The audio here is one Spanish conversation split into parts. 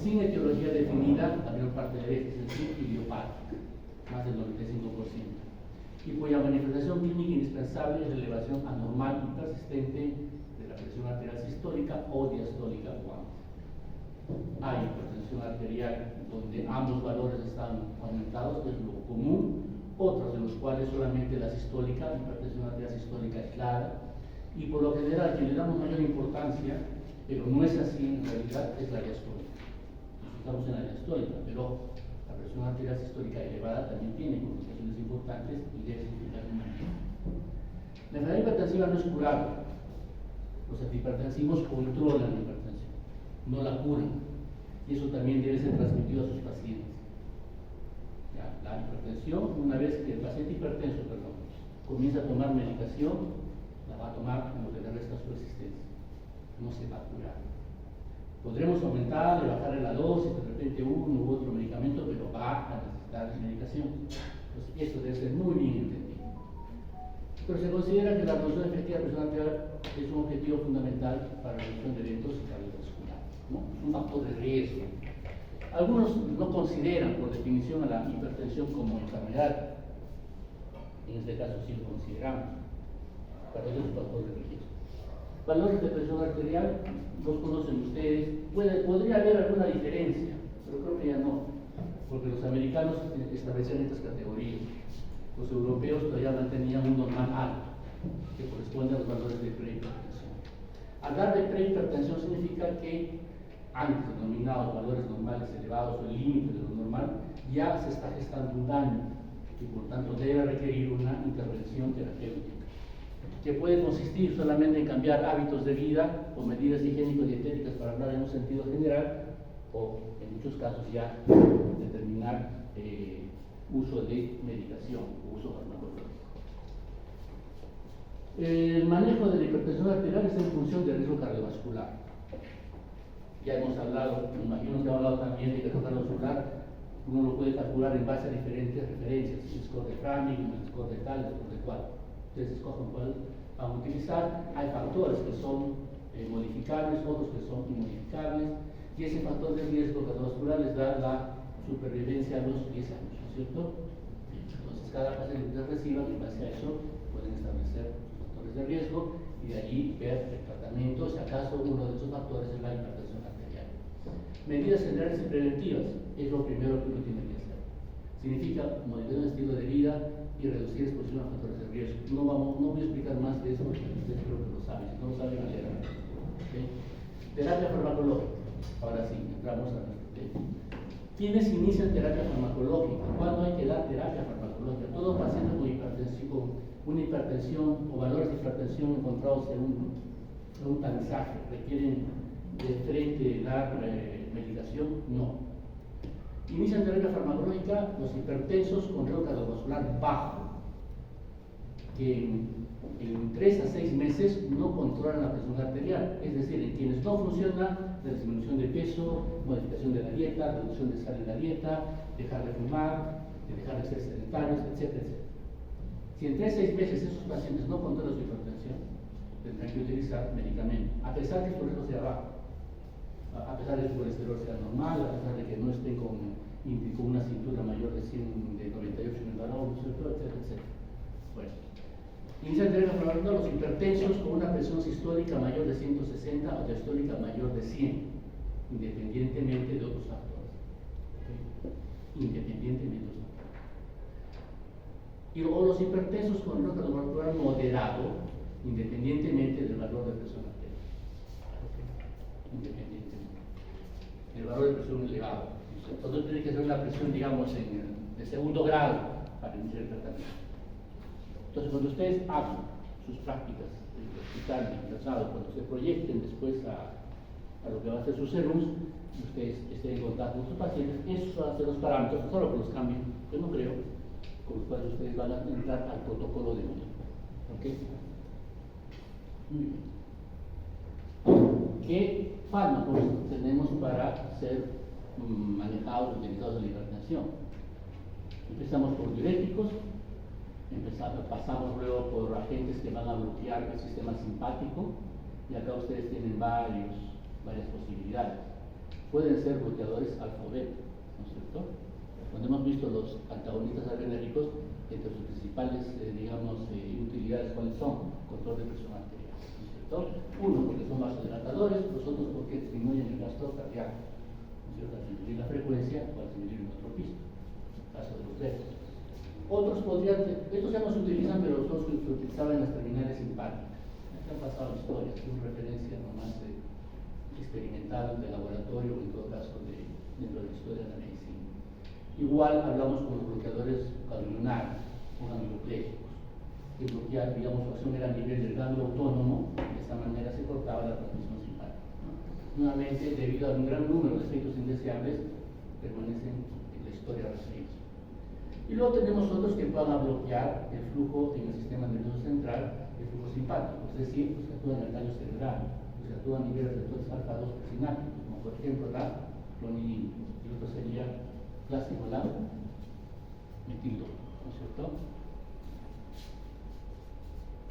sin etiología definida, la mayor parte de veces es decir, idiopática, más del 95%, y cuya manifestación clínica indispensable es la elevación anormal y persistente de la presión arterial sistólica o diastólica o ambas. Hay hipertensión arterial donde ambos valores están aumentados, es lo común, otros de los cuales solamente la sistólica, hipertensión arterial sistólica aislada, y por lo general que le damos mayor importancia, pero no es así en realidad, es la diastólica. Estamos en la diastólica, pero la presión arterial sistólica elevada también tiene complicaciones importantes y debe significar un manejo. La enfermedad hipertensiva no es curable. Los antihipertensivos controlan la hipertensión, no la curan, y eso también debe ser transmitido a sus pacientes. Ya, la hipertensión, una vez que el paciente hipertenso, comienza a tomar medicación, la va a tomar en lo que le resta su existencia, no se va a curar. Podremos aumentar, bajar la dosis, de repente uno u otro medicamento, pero va a necesitar medicación. Entonces, eso debe ser muy bien entendido. Pero se considera que la reducción efectiva de presión arterial es un objetivo fundamental para la reducción de eventos cardiovasculares, ¿no? Es un factor de riesgo. Algunos no consideran, por definición, a la hipertensión como enfermedad. En este caso sí lo consideramos, pero es un factor de riesgo. Valores de presión arterial, los conocen ustedes. Podría haber alguna diferencia, pero creo que ya no, porque los americanos establecían estas categorías. Los europeos todavía mantenían un normal alto, que corresponde a los valores de prehipertensión. Hablar de prehipertensión significa que antes denominados valores normales elevados o el límite de lo normal, ya se está gestando un daño y por tanto debe requerir una intervención terapéutica, que puede consistir solamente en cambiar hábitos de vida o medidas higiénico-dietéticas para hablar en un sentido general, o en muchos casos ya determinar uso de medicación, uso farmacológico. El manejo de la hipertensión arterial está en función del riesgo cardiovascular. Ya hemos hablado, me imagino que he hablado también de riesgo cardiovascular, uno lo puede calcular en base a diferentes referencias, el score de Framingham, el score de tal, el score de cual. Ustedes escogen cuál van a utilizar. Hay factores que son modificables, otros que son inmodificables, y ese factor de riesgo cardiovascular les da la supervivencia a los 10 años, ¿no es cierto? Entonces, cada paciente que reciba, en base a eso, pueden establecer sus factores de riesgo y de allí ver el tratamiento, si acaso uno de esos factores es la hipertensión arterial. Medidas generales y preventivas es lo primero que uno tiene que hacer. Significa modificar el estilo de vida y reducir exposición a factores de riesgo. No voy a explicar más de eso porque ustedes creo que lo saben. Si no lo saben, ayer. ¿Okay? Terapia farmacológica. Ahora sí, entramos a nuestro tema. ¿Quiénes inician terapia farmacológica? ¿Cuándo hay que dar terapia farmacológica? Todo paciente con una hipertensión o valores de hipertensión encontrados en un tamizaje requieren de frente dar medicación. No. Inician terapia farmacológica los hipertensos con riesgo cardiovascular bajo, que en 3 a 6 meses no controlan la presión arterial, es decir, en quienes no funciona la disminución de peso, modificación de la dieta, reducción de sal en la dieta, dejar de fumar, dejar de ser sedentarios, etcétera, etcétera. Si en 3 a 6 meses esos pacientes no controlan su hipertensión, tendrán que utilizar medicamento, a pesar de que su riesgo sea bajo, a pesar de que su colesterol sea normal, a pesar de que no estén con una cintura mayor de 98 en el varón, etcétera, etcétera. Bueno, inician terapia farmacológica los hipertensos con una presión sistólica mayor de 160 o diastólica mayor de 100, independientemente de otros factores. ¿Okay? Independientemente de otros factores. O los hipertensos con riesgo cardiovascular moderado, independientemente del valor de presión arterial. ¿Okay? Independientemente. El valor de presión elevado. Entonces tiene que ser una presión, digamos, de segundo grado para iniciar el tratamiento. Entonces, cuando ustedes hagan sus prácticas en el hospital, en el traslado, cuando se proyecten después a lo que va a ser sus serums, ustedes estén en contacto con sus pacientes, esos van a ser los parámetros, solo que los cambien, yo no creo, con los cuales ustedes van a entrar al protocolo de uno. ¿Ok? Muy bien. ¿Qué fármacos tenemos para ser manejados, utilizados en la hipertensión? Empezamos por diuréticos, pasamos luego por agentes que van a bloquear el sistema simpático, y acá ustedes tienen varias posibilidades. pueden ser bloqueadores alfa-beta, ¿no es cierto? Cuando hemos visto los antagonistas adrenérgicos, entre sus principales, utilidades, ¿cuáles son? Control de presión arterial, ¿no es cierto? Uno, porque son vasodilatadores, los otros porque disminuyen el gasto cardíaco, ¿no es cierto? Al disminuir la frecuencia o al disminuir el tropismo, en el caso de los betas. Otros podrían, estos ya no se utilizan, pero son los que se utilizaban en las terminales simpáticas. Aquí han pasado historias, es una referencia nomás experimental de laboratorio, en todo caso dentro de la historia de la medicina. Igual hablamos con los bloqueadores ganglionares o ganglioplégicos, que bloquear, digamos, su acción era a nivel del ganglio autónomo, de esa manera se cortaba la transmisión simpática, ¿no? Nuevamente, debido a un gran número de efectos indeseables, permanecen en la historia referidos. Y luego tenemos otros que van a bloquear el flujo en el sistema nervioso central, el flujo simpático, es decir, los que actúan en el tallo cerebral, los que actúan a nivel de receptores alfa-2 presinápticos, como por ejemplo la clonidina, y otro sería clásico la metildo, ¿no es cierto?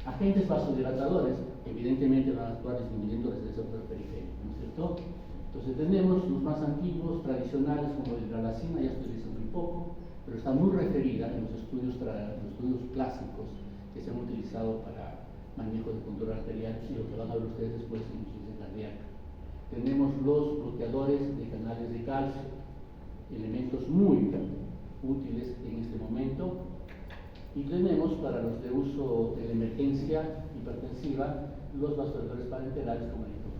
Agentes vasodilatadores, evidentemente van a actuar disminuyendo los receptores periféricos, ¿no es cierto? Entonces tenemos los más antiguos, tradicionales, como la hidralacina, ya se utiliza muy poco, pero está muy referida en los estudios clásicos que se han utilizado para manejo de control arterial y lo que van a ver ustedes después en insuficiencia cardíaca. Tenemos los bloqueadores de canales de calcio, elementos muy útiles en este momento, y tenemos para los de uso de la emergencia hipertensiva los vasodilatadores parenterales como el ibuprofeno.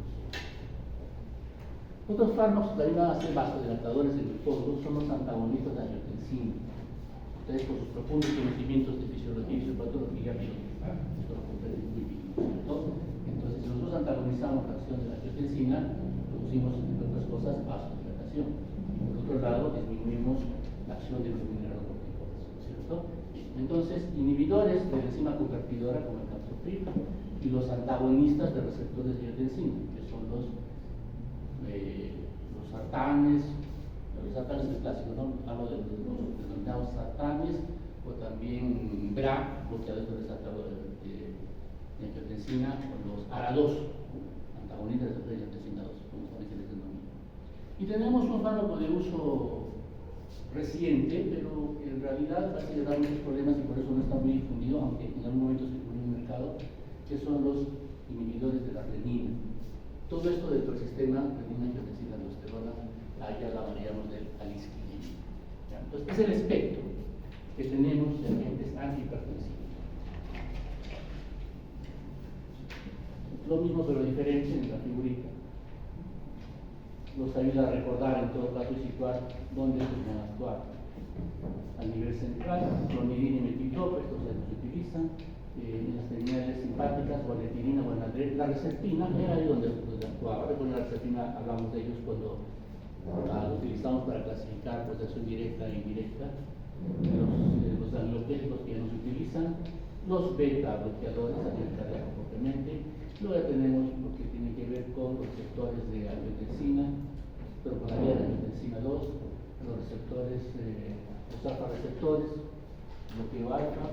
Otros fármacos que también van a ser vasodilatadores en el fondo son los antagonistas de angiotensina. Ustedes con sus profundos conocimientos de fisiología y fisiopatología esto lo comprenden muy bien, ¿no? Entonces, si nosotros antagonizamos la acción de la angiotensina, producimos, entre otras cosas, vasodilatación. Por otro lado, disminuimos la acción de los mineralocorticoides, ¿no es cierto? Entonces, inhibidores de la enzima convertidora como el captopril y los antagonistas de receptores de angiotensina, que son los sartanes es clásico, ¿no? Hablo de los denominados sartanes o también BRA, bloqueadores de receptores de angiotensina, o los ARA2, antagonistas de angiotensina 2, como también se les denomina. Y tenemos un fármaco de uso reciente, pero en realidad va a generar muchos problemas y por eso no está muy difundido, aunque en algún momento se difundió en el mercado, que son los inhibidores de la renina. Todo esto dentro del sistema renina-angiotensina-aldosterona, ya la maneamos del alisquilina. Entonces, es el espectro que tenemos de agentes antihipertensivos. Lo mismo pero diferente en la figurita. Nos ayuda a recordar en todo caso y situar dónde estos van a actuar. A nivel central, clonidina y metildopa, estos ya no se utilizan. En las terminales simpáticas, o aletirina o la receptina, era ahí donde actuaba. Recuerden, la receptina hablamos de ellos cuando lo utilizamos para clasificar pues, acción directa e indirecta. Los ganglioplégicos que ya no se utilizan, los beta bloqueadores a nivel cardíaco propiamente. Luego ya tenemos lo que tiene que ver con los receptores de angiotensina, pero con la vía de angiotensina 2, los receptores, los alfa receptores, bloqueo alfa.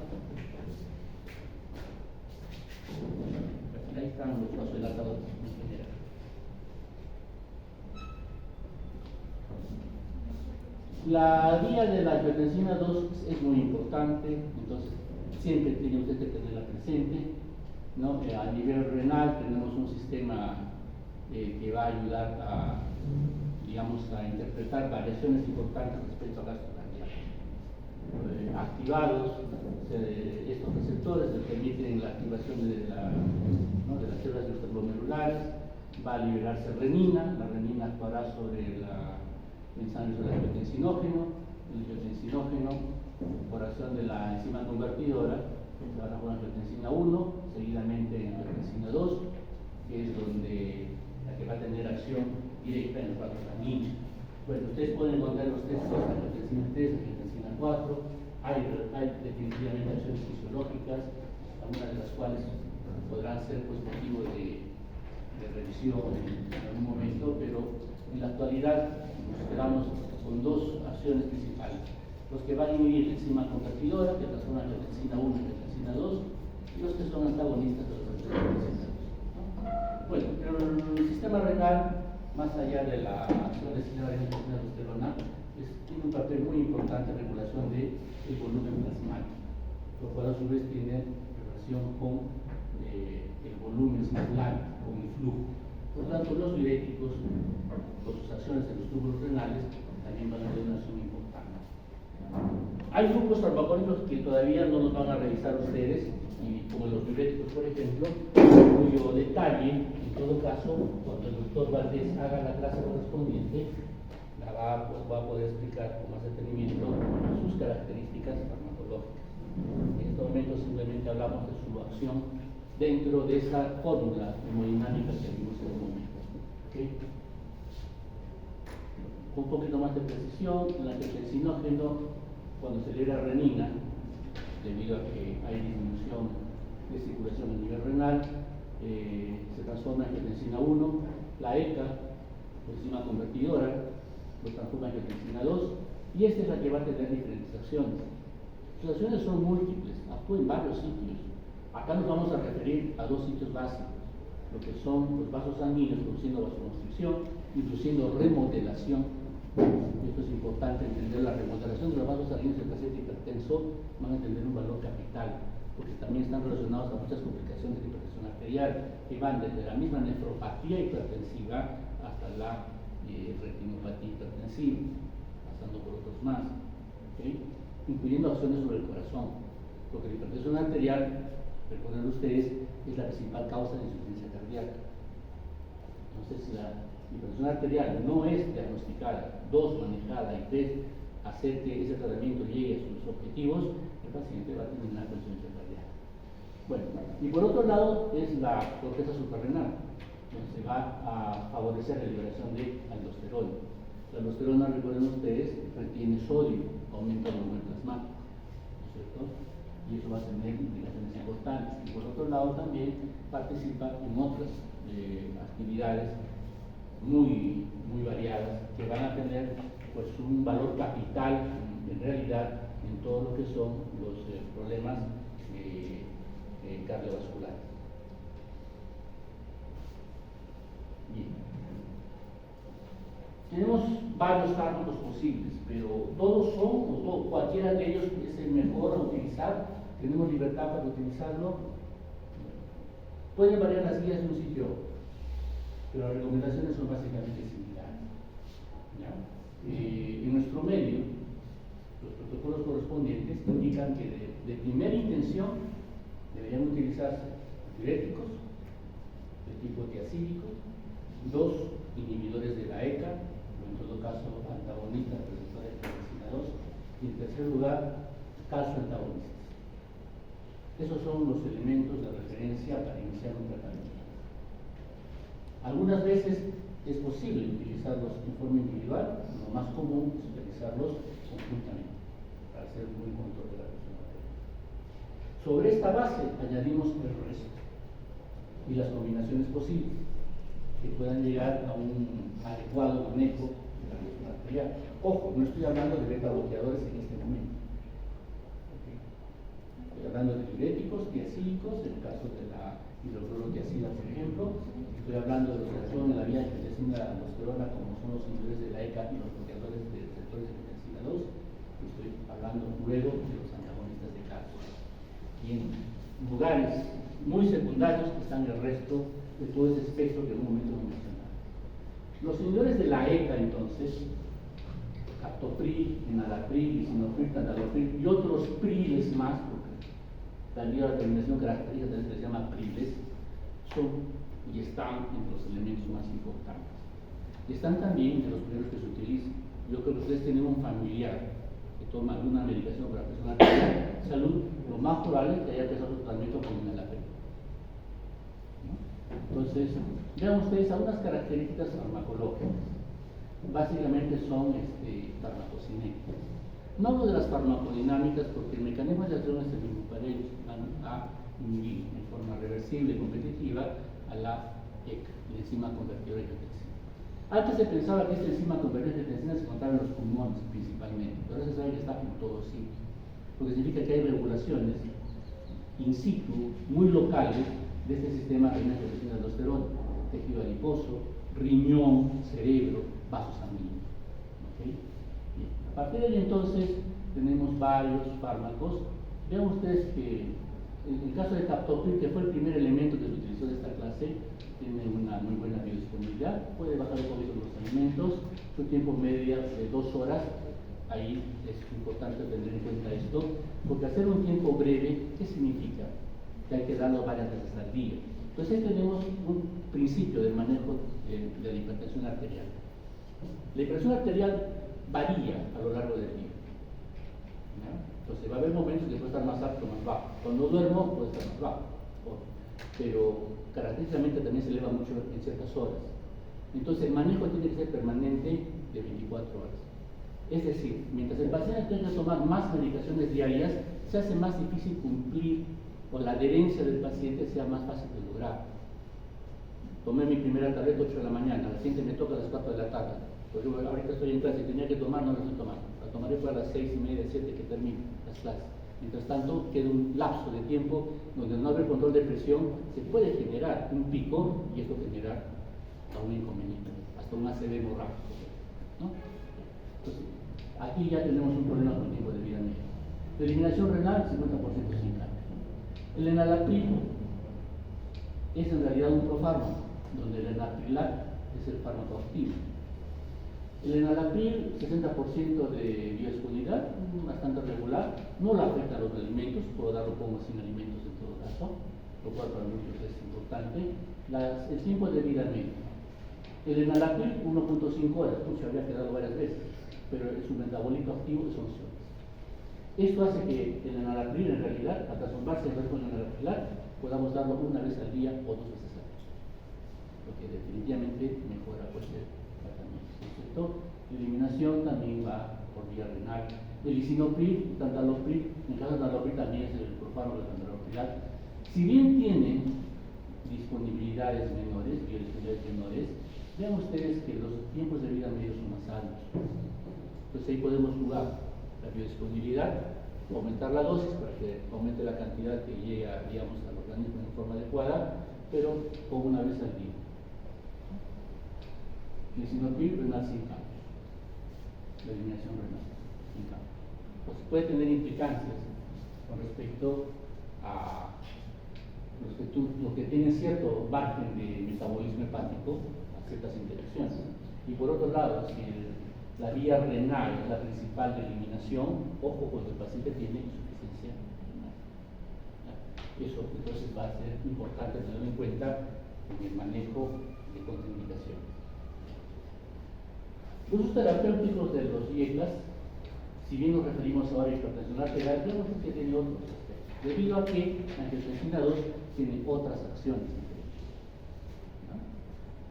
Ahí están los vasodilatadores en general. La vía de la angiotensina 2 es muy importante, entonces siempre tiene usted que tenerla presente, ¿no? A nivel renal tenemos un sistema que va a ayudar a, digamos, a interpretar variaciones importantes respecto al gasto cardíaco. Activados estos receptores que permiten la activación de las células extraglomerulares, va a liberarse renina, la renina actuará sobre el ensayo del angiotensinógeno, el angiotensinógeno por acción de la enzima convertidora se va a poner angiotensina 1, seguidamente angiotensina 2, que es donde la que va a tener acción directa en el vaso sanguíneo. Bueno, ustedes pueden encontrar los textos de angiotensina 3, angiotensina 4, hay definitivamente acciones fisiológicas, algunas de las cuales podrán ser pues, motivo de revisión en algún momento, pero en la actualidad nos quedamos con dos acciones principales: los que van a inhibir la enzima convertidora, que son angiotensina 1 y angiotensina 2, y los que son antagonistas de los receptores de angiotensina 2. Bueno, pero el sistema renal más allá de la acción de aldosterona, tiene un papel muy importante en la regulación del volumen plasmático, lo cual a su vez tiene relación con el volumen celular, con el flujo. Por lo tanto, los diuréticos, con sus acciones en los túbulos renales, también van a tener una acción importante. Hay grupos farmacológicos que todavía no los van a revisar ustedes, y como los diuréticos, por ejemplo, cuyo detalle, en todo caso, cuando el doctor Valdés haga la clase correspondiente, va a poder explicar con más detenimiento sus características farmacológicas. En este momento simplemente hablamos de su acción dentro de esa fórmula hemodinámica que vimos en un momento. ¿Okay? Con un poquito más de precisión, el angiotensinógeno, cuando se libera renina, debido a que hay disminución de circulación a nivel renal, se transforma en angiotensina 1, la ECA, enzima convertidora, lo transforma en angiotensina 2, y esta es la que va a tener diferentes acciones. Sus acciones son múltiples, actúa en varios sitios. Acá nos vamos a referir a dos sitios básicos, lo que son los vasos sanguíneos produciendo vasoconstricción, induciendo remodelación. Esto es importante entender, la remodelación de los vasos sanguíneos del paciente hipertenso van a tener un valor capital, porque también están relacionados a muchas complicaciones de hipertensión arterial, que van desde la misma nefropatía hipertensiva hasta la retinopatía hipertensiva, pasando por otros más, ¿okay? Incluyendo acciones sobre el corazón, porque la hipertensión arterial, recuerden ustedes, es la principal causa de insuficiencia cardíaca. Entonces, si la hipertensión arterial no es diagnosticada, 2, manejada, y 3, hacer que ese tratamiento llegue a sus objetivos, el paciente va a terminar con insuficiencia cardíaca. Bueno, y por otro lado es la corteza suprarrenal, donde se va a favorecer la liberación de aldosterona. La aldosterona, recuerden ustedes, retiene sodio, aumenta el volumen plasmático, ¿no es cierto? Y eso va a tener implicaciones importantes. Y por otro lado también participa en otras actividades muy variadas que van a tener pues un valor capital en realidad en todo lo que son los problemas cardiovasculares. Bien. Tenemos varios fármacos posibles, pero todos son, o cualquiera de ellos es el mejor a utilizar. Tenemos libertad para utilizarlo. Pueden variar las guías de un sitio, pero las recomendaciones son básicamente similares. ¿Ya? En nuestro medio, los protocolos correspondientes indican que de primera intención deberían utilizarse diuréticos de tipo tiacídico, 2 inhibidores de la ECA, o en todo caso antagonistas receptores de angiotensina 2, y en tercer lugar, calcio antagonistas. Esos son los elementos de referencia para iniciar un tratamiento. Algunas veces es posible utilizarlos en forma individual, lo más común es utilizarlos conjuntamente para hacer un buen control de la presión arterial. Sobre esta base añadimos el resto y las combinaciones posibles que puedan llegar a un adecuado manejo de la presión arterial. Ojo, no estoy hablando de beta bloqueadores en este momento. Estoy hablando de diuréticos, tiacídicos, en el caso de la hidroclorotiacida, por ejemplo. Estoy hablando de los que actúan en la vía de angiotensina aldosterona, como son los inhibidores de la ECA y los bloqueadores de receptores de angiotensina 2. Estoy hablando luego de los antagonistas de calcio. Y en lugares muy secundarios están el resto de todo ese espectro que en un momento hemos mencionado. Los inhibidores de la ECA, entonces, captopril, enalapril, lisinopril, tadalafil y otros priles más, porque también la terminación característica también se les llama priles, son y están entre los elementos más importantes. Están también entre los primeros que se utilizan. Yo creo que ustedes tienen un familiar que toma alguna medicación para personas de salud, lo más probable es que haya empezado su tratamiento con enalapril. Entonces, vean ustedes algunas características farmacológicas. Básicamente son farmacocinéticas. No hablo de las farmacodinámicas porque el mecanismo de acción es el mismo para ellos. Van a inhibir en forma reversible y competitiva a la ECA, la enzima convertidora de angiotensina. Antes se pensaba que esta enzima convertidora de angiotensina se encontraba en los pulmones principalmente, pero ahora se sabe que está en todos sitios, lo que significa que hay regulaciones in situ, muy locales, de este sistema de angiotensina aldosterona, tejido adiposo, riñón, cerebro, vasos sanguíneos. ¿Okay? Bien. A partir de ahí entonces tenemos varios fármacos. Vean ustedes que en el caso de captopril, que fue el primer elemento que se utilizó de esta clase, tiene una muy buena biodisponibilidad, puede bajar un poquito los alimentos, su tiempo medio de 2 horas. Ahí es importante tener en cuenta esto, porque hacer un tiempo breve, ¿qué significa? Que hay que darlo varias veces al día. Entonces ahí tenemos un principio del manejo de la hipertensión arterial. La hipertensión arterial varía a lo largo del día. ¿Ya? Entonces va a haber momentos que puede estar más alto o más bajo. Cuando duermo puede estar más bajo, pero característicamente también se eleva mucho en ciertas horas. Entonces el manejo tiene que ser permanente de 24 horas. Es decir, mientras el paciente tenga que tomar más medicaciones diarias, se hace más difícil cumplir o la adherencia del paciente sea más fácil de lograr. Tomé mi primera tableta a 8 de la mañana, la siguiente me toca a las 4 de la tarde. Pues yo ahorita estoy en clase y tenía que tomar, no la estoy tomando. La tomaré para las 6:30, 7 que termine las clases. Mientras tanto, queda un lapso de tiempo donde no haber control de presión, se puede generar un pico y esto genera un inconveniente, hasta un ACV hemorrágico, ¿no? Entonces, aquí ya tenemos un problema con el tiempo de vida medio. La eliminación renal, 50% sin cambio. El enalapril es en realidad un profármaco, donde el enalaprilat es el fármaco activo. El enalapril, 60% de biodisponibilidad, bastante regular, no le afecta a los alimentos, puedo darlo como sin alimentos en todo caso, lo cual para muchos es importante. El tiempo de vida medio. El enalapril, 1.5 horas, se habría quedado varias veces, pero su metabolito activo es 11 horas. Esto hace que el enalapril, en realidad, al transformarse en con el enalaprilat, podamos darlo una vez al día o 2 veces al día, lo que definitivamente mejora el tratamiento, ¿cierto? La eliminación también va por vía renal. El lisinopril, tantalopril, en el caso de tantalopril también es el profármaco de tantaloprilat. Si bien tiene disponibilidades menores, biodisponibilidades menores, vean ustedes que los tiempos de vida medios son más altos. Entonces ahí podemos jugar la biodisponibilidad, aumentar la dosis para que aumente la cantidad que llega, digamos, al organismo en forma adecuada, pero con una vez al día. Lisinopril, renal sin cambios. La eliminación renal sin cambios. Pues puede tener implicancias con respecto a los que tienen cierto margen de metabolismo hepático, a ciertas interacciones. Y por otro lado, si la vía renal es la principal de eliminación, ojo cuando el paciente tiene insuficiencia renal. Eso entonces va a ser importante tenerlo en cuenta en el manejo de contraindicaciones. Los usos terapéuticos de los IECAS, si bien nos referimos ahora a hipertensión arterial, vemos que tiene otros aspectos, debido a que la angiotensina 2 tiene otras acciones.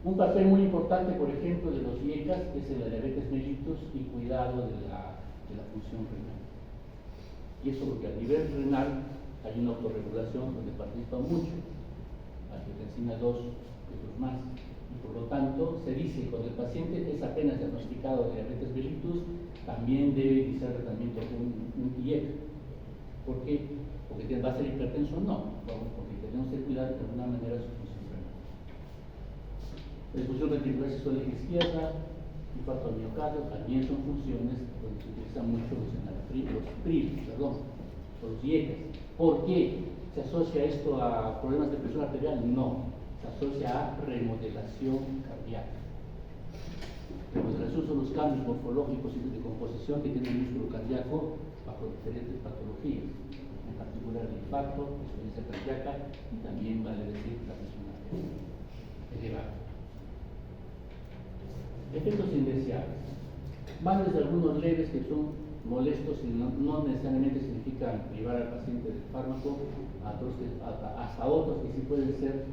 Un papel muy importante, por ejemplo, de los IECAS es el de diabetes mellitus y cuidado de la función renal. Y eso porque a nivel renal hay una autorregulación donde participa mucho la angiotensina 2 y otros más. Y por lo tanto, se dice que cuando el paciente es apenas diagnosticado de diabetes mellitus, también debe iniciar tratamiento con un IECA. ¿Por qué? Porque va a ser hipertenso, no, porque tenemos que cuidar de alguna manera su función renal. La disfunción ventricular sistólica izquierda, infarto al miocardio, también son funciones donde se utilizan mucho los IECAS. ¿Por qué se asocia esto a problemas de presión arterial? No, se asocia a remodelación cardíaca. Remodelación son los cambios morfológicos y de composición que tiene el músculo cardíaco bajo diferentes patologías, en particular el infarto, la insuficiencia cardíaca y también vale decir la presión arterial elevada. Efectos indeseables. Van desde algunos leves que son molestos y no necesariamente significan privar al paciente del fármaco, hasta otros que sí pueden ser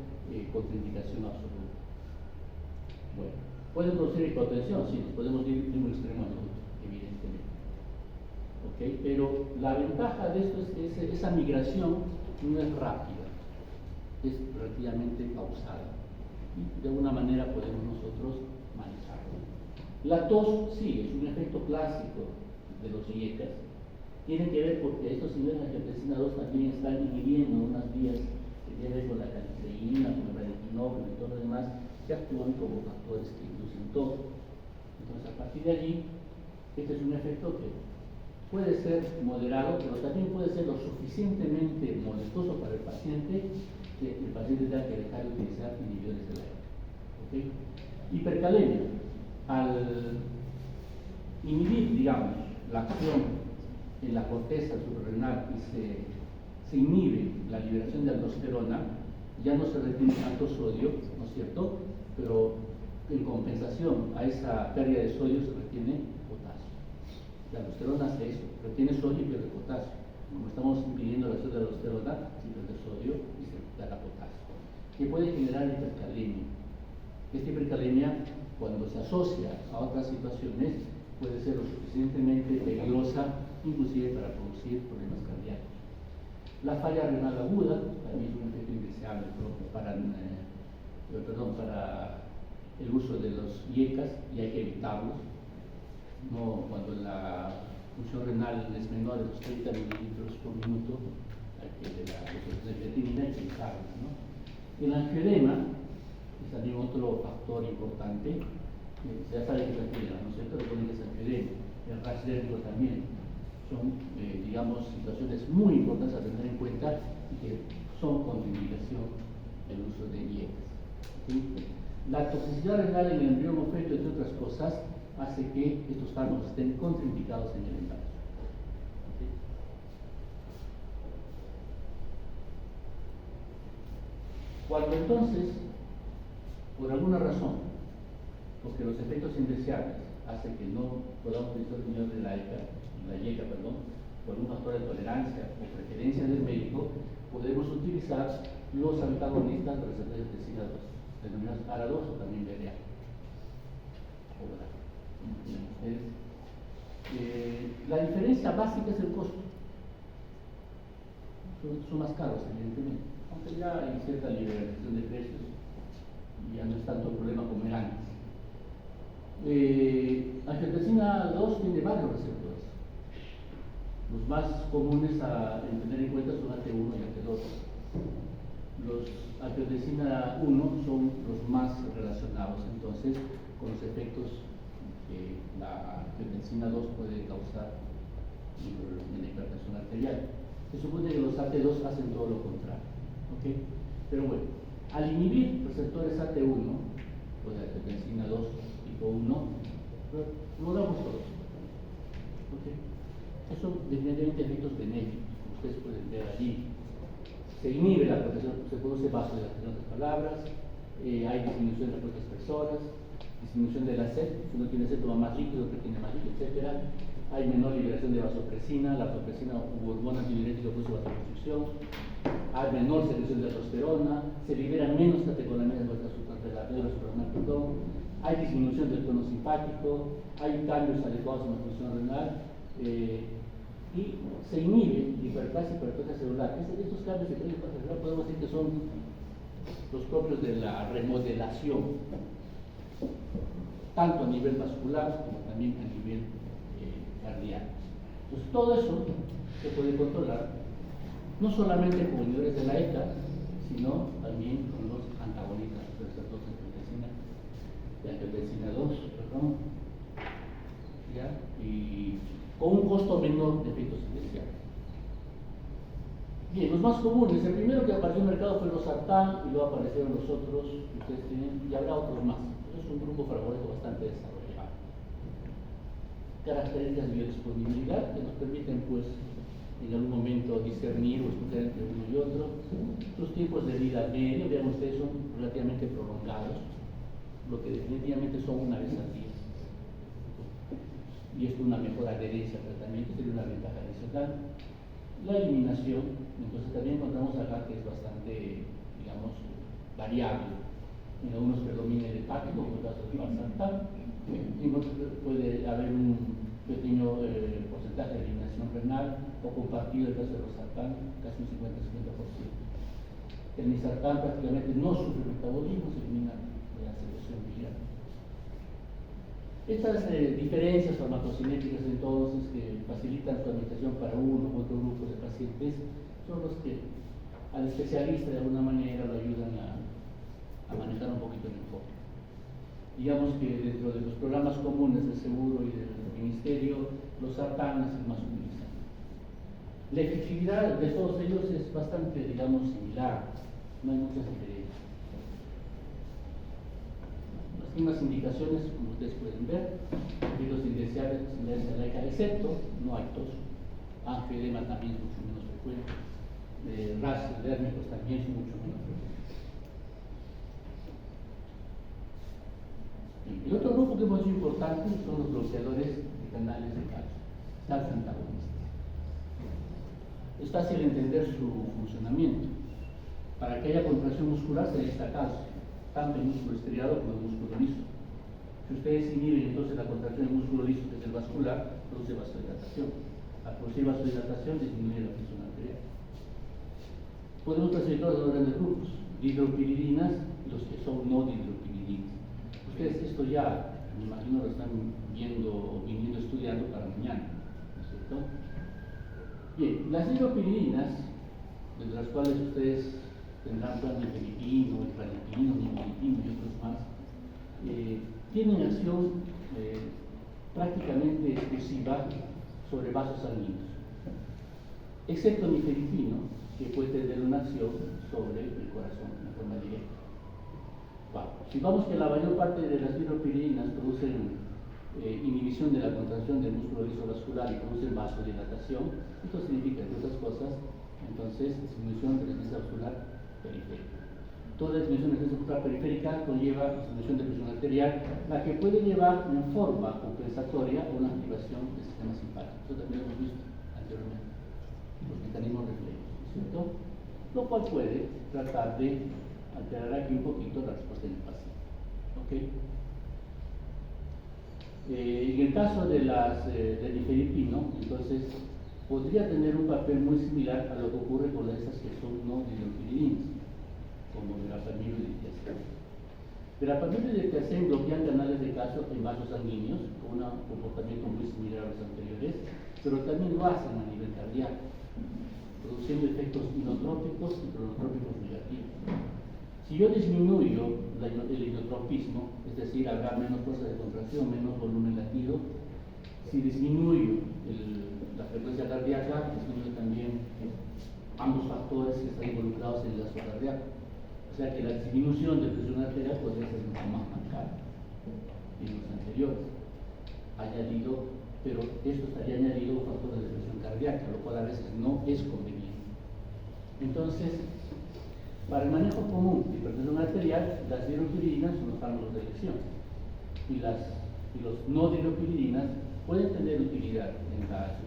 contraindicación absoluta. Bueno, pueden producir hipotensión, sí, podemos ir de un extremo al otro, evidentemente. ¿Okay? Pero la ventaja de esto es que esa migración no es rápida, es relativamente pausada. Y de alguna manera podemos nosotros manejarlo. La tos, sí, es un efecto clásico de los IECAS. Tiene que ver porque estos niveles de angiotensina 2 también están inhibiendo unas vías que tienen que ver con la calciferina, con el bradykinin y todo lo demás, que actúan como factores que inducen todo. Entonces, a partir de allí, este es un efecto que puede ser moderado, pero también puede ser lo suficientemente molestoso para el paciente que el paciente tenga que dejar de utilizar inhibidores de la ECA. ¿Okay? Hipercalemia. Al inhibir, digamos, la acción en la corteza suprarrenal y se inhibe la liberación de aldosterona, ya no se retiene tanto sodio, ¿no es cierto? Pero en compensación a esa pérdida de sodio se retiene potasio. La aldosterona hace eso, retiene sodio y pierde potasio. Como estamos impidiendo la acción de la aldosterona, se pierde sodio y se gana potasio, que puede generar hipercalemia. Esta hipercalemia, cuando se asocia a otras situaciones, puede ser lo suficientemente peligrosa, inclusive para producir problemas cardíacos. La falla renal aguda también es un efecto indeseable para el uso de los IECAS, y hay que evitarlos. No, cuando la función renal es menor de los 30 mililitros por minuto, hay que de creatinina hay que evitarlos, ¿no? El angioedema es también otro factor importante. Ya sabe que es angioedema, ¿no es cierto? Lo ponen que es angioedema. El rash dérmico también. Son, digamos, situaciones muy importantes a tener en cuenta y que son contraindicación el uso de IECAS. ¿Sí? La toxicidad renal en el embrión o feto, entre otras cosas, hace que estos fármacos estén contraindicados en el embarazo. ¿Sí? Cuando entonces, por alguna razón, porque los efectos indeseables hacen que no podamos utilizar el inhibidor de la IECA, por un factor de tolerancia o preferencia del médico, podemos utilizar los antagonistas de receptores de SIGA 2, denominados ARA2 o también BRA. La diferencia básica es el costo. Son más caros, evidentemente, aunque ya hay cierta liberalización de precios y ya no es tanto problema como era antes. Angiotensina 2 tiene varios receptores. Los más comunes a tener en cuenta son AT1 y AT2. Los angiotensina 1 son los más relacionados entonces con los efectos que la angiotensina 2 puede causar en la hipertensión arterial. Se supone que los AT2 hacen todo lo contrario. ¿Okay? Pero bueno, al inhibir receptores AT1, o de angiotensina 2 tipo 1, logramos todo. ¿Okay? Eso definitivamente efectos benéficos, como ustedes pueden ver allí. Se inhibe la protección, se produce vasodilatación de las palabras, hay disminución de las propias personas, disminución de la sed, si uno tiene sed toma más líquido, retiene más líquido, etc. Hay menor liberación de vasopresina, la vasopresina u hormona antidiurética produce vasoconstricción, hay menor secreción de aldosterona, se libera menos catecolaminas de la médula suprarrenal, hay disminución del tono simpático, hay cambios adecuados en la función renal, y se inhibe la hiperplasia y hipertrofia celular. Estos cambios de hiperplasia celular podemos decir que son los propios de la remodelación, tanto a nivel vascular como también a nivel cardíaco. Entonces todo eso se puede controlar no solamente con inhibidores de la ECA, sino también con los antagonistas de receptores de angiotensina 2, perdón, ¿ya? Y con un costo menor de efectos indeseables. Bien, los más comunes, el primero que apareció en el mercado fue el losartán, y luego aparecieron los otros que ustedes tienen, y habrá otros más. Es un grupo farmacológico bastante desarrollado. Características de biodisponibilidad que nos permiten, pues, en algún momento discernir o escoger entre uno y otro. Sus tiempos de vida medio, vean ustedes, son relativamente prolongados, lo que definitivamente son una vez al día. Y esto es una mejor adherencia al tratamiento, sería una ventaja adicional. La eliminación, entonces también encontramos acá que es bastante, digamos, variable. En algunos predomina el hepático, como el caso del valsartán, en otros puede haber un pequeño porcentaje de eliminación renal, o compartido el caso del losartán, casi un 50-50%. El misartán prácticamente no sufre metabolismo, se elimina de la secreción biliar. Estas diferencias farmacocinéticas entonces que facilitan su administración para uno u otro grupo de pacientes son los que al especialista de alguna manera lo ayudan a manejar un poquito el enfoque. Digamos que dentro de los programas comunes del seguro y del ministerio, los sartanes es el más utilizado. La efectividad de todos ellos es bastante, digamos, similar, no hay muchas diferencias. Las mismas indicaciones, como ustedes pueden ver, virus indeseables, laica, excepto, no hay tos. Angiodema también es mucho menos frecuente. RAS dérmicos también son mucho menos frecuentes. El otro grupo que es muy importante son los bloqueadores de canales de calcio, SALS antagonistas. Es fácil entender su funcionamiento. Para que haya contracción muscular se necesita calcio, tanto el músculo estriado como el músculo liso. Si ustedes inhiben entonces la contracción del músculo liso, que es el vascular, produce vasodilatación. Al producir vasodilatación disminuye la presión arterial. Podemos clasificar los grandes grupos, dihidropiridinas y los que son no dihidropiridinas. Ustedes esto ya, me imagino, lo están viendo o viniendo estudiando para mañana, ¿no es cierto? Bien, las dihidropiridinas, de las cuales ustedes tendrán plan de nifedipino, ifradipino, nifedipino y otros más, tienen acción prácticamente exclusiva sobre vasos sanguíneos, excepto nifedipino, que puede tener una acción sobre el corazón de forma directa. Bueno, si vamos que la mayor parte de las dihidropiridinas producen inhibición de la contracción del músculo liso vascular y producen vasodilatación, esto significa, entre otras cosas, entonces, disminución de resistencia vascular periférica. Toda disminución de resistencia vascular periférica conlleva disminución de presión arterial, la que puede llevar en forma compensatoria a una activación del sistema simpático. Eso también lo hemos visto anteriormente, los mecanismos reflejos, ¿cierto? Lo cual puede tratar de alterar aquí un poquito la respuesta del paciente. ¿Okay? En el caso de del nifedipino, entonces, podría tener un papel muy similar a lo que ocurre con estas que son no dihidropiridinas, como verapamil y diltiazem. Verapamil y diltiazem bloquean canales de calcio en vasos sanguíneos, con un comportamiento muy similar a los anteriores, pero también lo hacen a nivel cardíaco, produciendo efectos inotrópicos y cronotrópicos negativos. Si yo disminuyo el inotropismo, es decir, habrá menos fuerza de contracción, menos volumen latido, si disminuyo la frecuencia cardíaca, disminuyo también ambos factores que están involucrados en el gasto cardíaco. O sea que la disminución de presión arterial podría ser mucho más marcada en los anteriores. Pero esto estaría añadido factores de presión cardíaca, lo cual a veces no es conveniente. Entonces, para el manejo común de hipertensión arterial, las dihidropiridinas son los fármacos de elección. Y los no dihidropiridinas pueden tener utilidad en la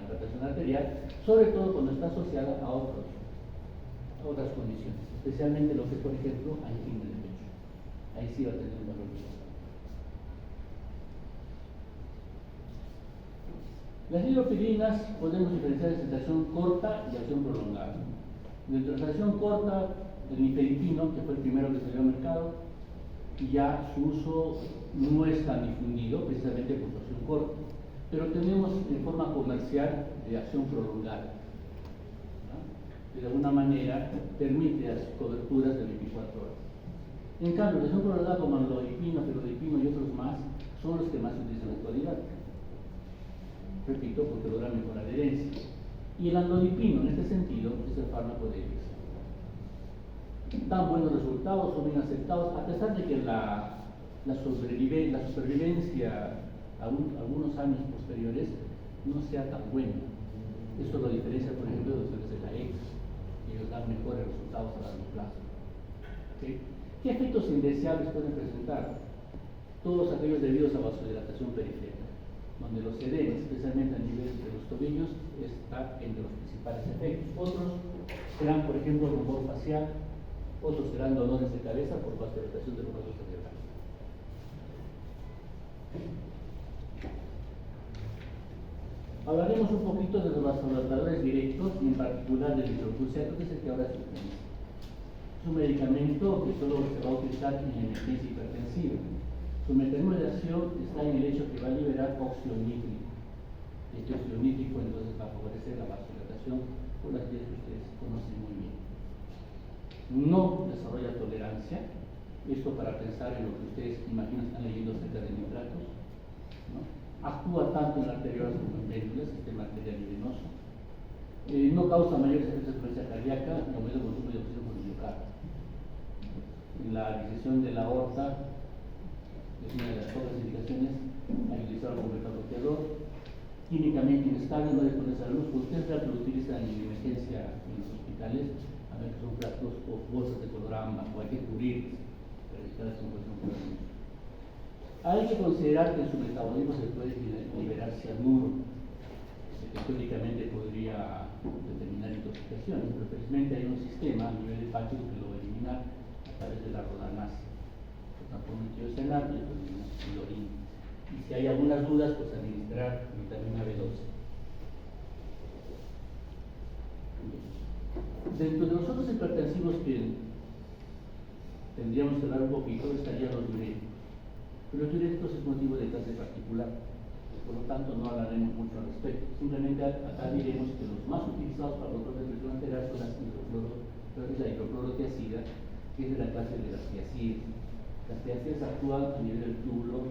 hipertensión arterial, sobre todo cuando está asociada a otras condiciones, especialmente lo que es, por ejemplo, angina de pecho. Ahí sí va a tener un valor vital. Las dihidropiridinas podemos diferenciar entre acción corta y acción prolongada. Dentro de la acción corta, el nifedipino, que fue el primero que salió al mercado, y ya su uso no es tan difundido, precisamente por su acción corta, pero tenemos en forma comercial de acción prolongada, ¿no? De alguna manera permite las coberturas de 24 horas. En cambio, la acción prolongada como el lodipino, felodipino y otros más son los que más se utilizan en la actualidad. Repito, porque logran mejor adherencia. Y el amlodipino, en este sentido, es el fármaco de elección. Dan buenos resultados, son bien aceptados, a pesar de que la supervivencia a algunos años posteriores no sea tan buena. Esto lo diferencia, por ejemplo, de los de la ex, y ellos dan mejores resultados a largo plazo. ¿Okay? ¿Qué efectos indeseables pueden presentar? Todos aquellos debidos a vasodilatación periférica, donde los edemas, especialmente a nivel de los tobillos, está entre los principales efectos. Otros serán, por ejemplo, rumor facial, otros serán dolores de cabeza por vasodilatación de los vasos cerebrales. Hablaremos un poquito de los vasodilatadores directos y en particular del hidrocruciato, que es el que ahora se utiliza. Es un medicamento que solo se va a utilizar en emergencia hipertensiva. Su mecanismo de acción está en el hecho que va a liberar óxido nítrico. Este óxido nítrico entonces va a favorecer la vasodilatación por las vías que ustedes conocen muy bien. No desarrolla tolerancia, Esto para pensar en lo que ustedes imaginan están leyendo acerca de nitratos, ¿no? Actúa tanto en arteriolas como en vértebras, sistema arterial y venoso. No causa mayores efectos de frecuencia cardíaca ni aumento del volumen de oxígeno por el miocardio. La disección de la aorta es una de las pocas indicaciones a utilizar como beta-bloqueador. Químicamente inestable, no responde a la luz. Ustedes ya lo utilizan en emergencia en los hospitales, a ver que son frascos o bolsas de color ámbar, o hay que cubrirlos para evitar la descomposición por la luz. Hay que considerar que en su metabolismo se puede liberar cianuro, que teóricamente podría determinar intoxicaciones, pero felizmente hay un sistema a nivel hepático que lo va a eliminar a través de la rodanasa. Por tanto, un tiocianato y el orina. Y si hay algunas dudas, pues administrar vitamina B12. Dentro de los otros hipertensivos que tendríamos que hablar un poquito estarían los diuréticos. Pero los diuréticos es motivo de clase particular, por lo tanto no hablaremos mucho al respecto. Simplemente acá diremos que los más utilizados para control de presión arterial son la hidroclorotiazida, que es de la clase de las tiazidas. Las tiazidas actúan a nivel del túbulo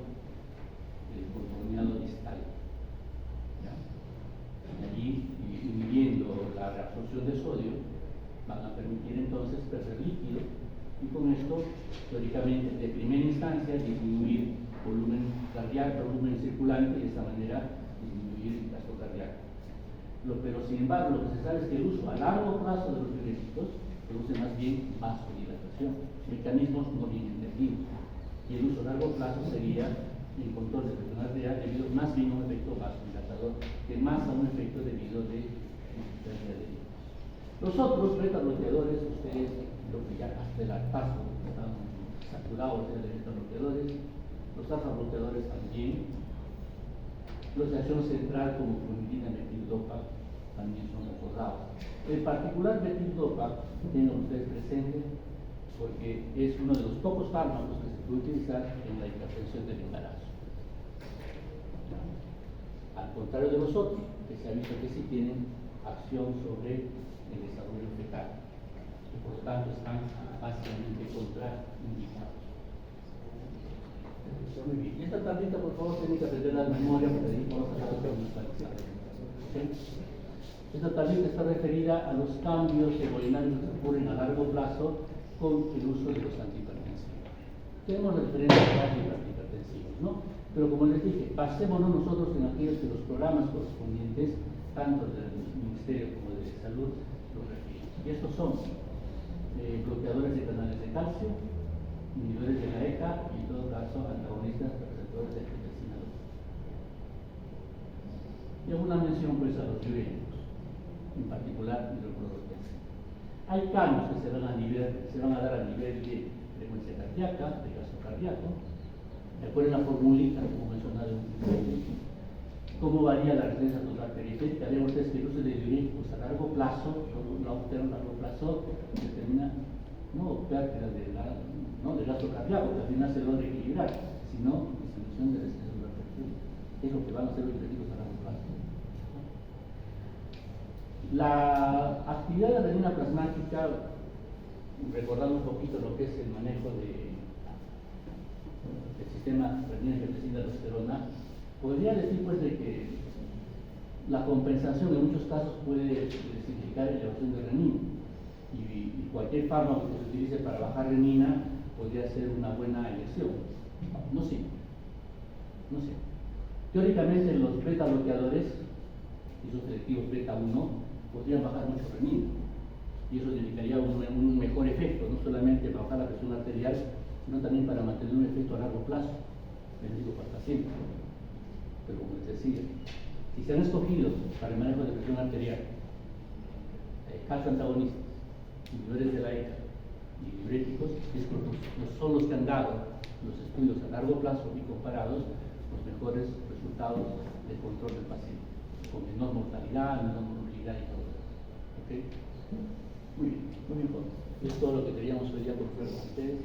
conformado distal. ¿Ya? Y allí, inhibiendo la reabsorción de sodio, van a permitir entonces perder líquido y con esto, teóricamente, de primera instancia, disminuir volumen cardíaco, volumen circulante y de esta manera disminuir el gasto cardíaco. Pero sin embargo, lo que se sabe es que el uso a largo plazo de los diuréticos produce más bien vasodilatación, mecanismos no bien entendidos. Y el uso a largo plazo sería el control de presión arterial debido más bien a un efecto vasodilatador que más a un efecto debido de pérdida de líquidos. Los otros beta-bloqueadores, ustedes lo que ya hasta el hartazgo están saturados de beta-bloqueadores, los alfa-bloqueadores también, los de acción central como clonidina, metildopa también son recordados. En particular metildopa, tengan ustedes presente, porque es uno de los pocos fármacos que se puede utilizar en la hipertensión del embarazo. Al contrario de los otros, que se ha visto que sí tienen acción sobre el desarrollo fetal y por lo tanto están básicamente contraindicados. Muy bien. Y esta tablita, por favor, tienen que aprender la memoria porque ahí vamos a sacar ¿sí? Esta tablita está referida a los cambios hemodinámicos que ocurren a largo plazo con el uso de los antihipertensivos. Tenemos las diferentes clases de antihipertensivos, ¿no? Pero como les dije, pasémonos nosotros en aquellos que los programas correspondientes, tanto del Ministerio como de Salud, los refieren. Y estos son bloqueadores de canales de calcio, inhibidores de la ECA y en todo caso antagonistas de receptores de angiotensina 2. Y hago una mención pues a los diuréticos, en particular hidroclorotiazida. Hay cambios que se van a dar a nivel de frecuencia cardíaca, de gasto cardíaco. Recuerden la formulita, como mencionado en un cómo varía la resistencia total periférica. Vean ustedes que el uso de diuréticos a largo plazo, la operación a largo plazo, determina no pérdida del gasto cardíaco, que al final se logra equilibrar, sino disminución de resistencia total periférica. Es lo que van a hacer los diuréticos a largo plazo. La actividad de la renina plasmática, recordando un poquito lo que es el manejo del sistema renina-angiotensina-aldosterona, podría decir pues de que la compensación en muchos casos puede significar elevación de renina y cualquier fármaco que se utilice para bajar renina podría ser una buena elección. No sé. Teóricamente los beta bloqueadores y sus selectivos beta 1 podrían bajar mucho renina y eso indicaría un mejor efecto, no solamente para bajar la presión arterial, sino también para mantener un efecto a largo plazo, benéfico para el paciente. Pero como les decía, si se han escogido para el manejo de presión arterial calcio antagonistas, inhibidores de la ECA y diuréticos, son los que han dado los estudios a largo plazo y comparados los mejores resultados de control del paciente, con menor mortalidad, menor morbilidad y todo eso. ¿Okay? Muy bien, pues. Es todo lo que queríamos hoy día por con ustedes.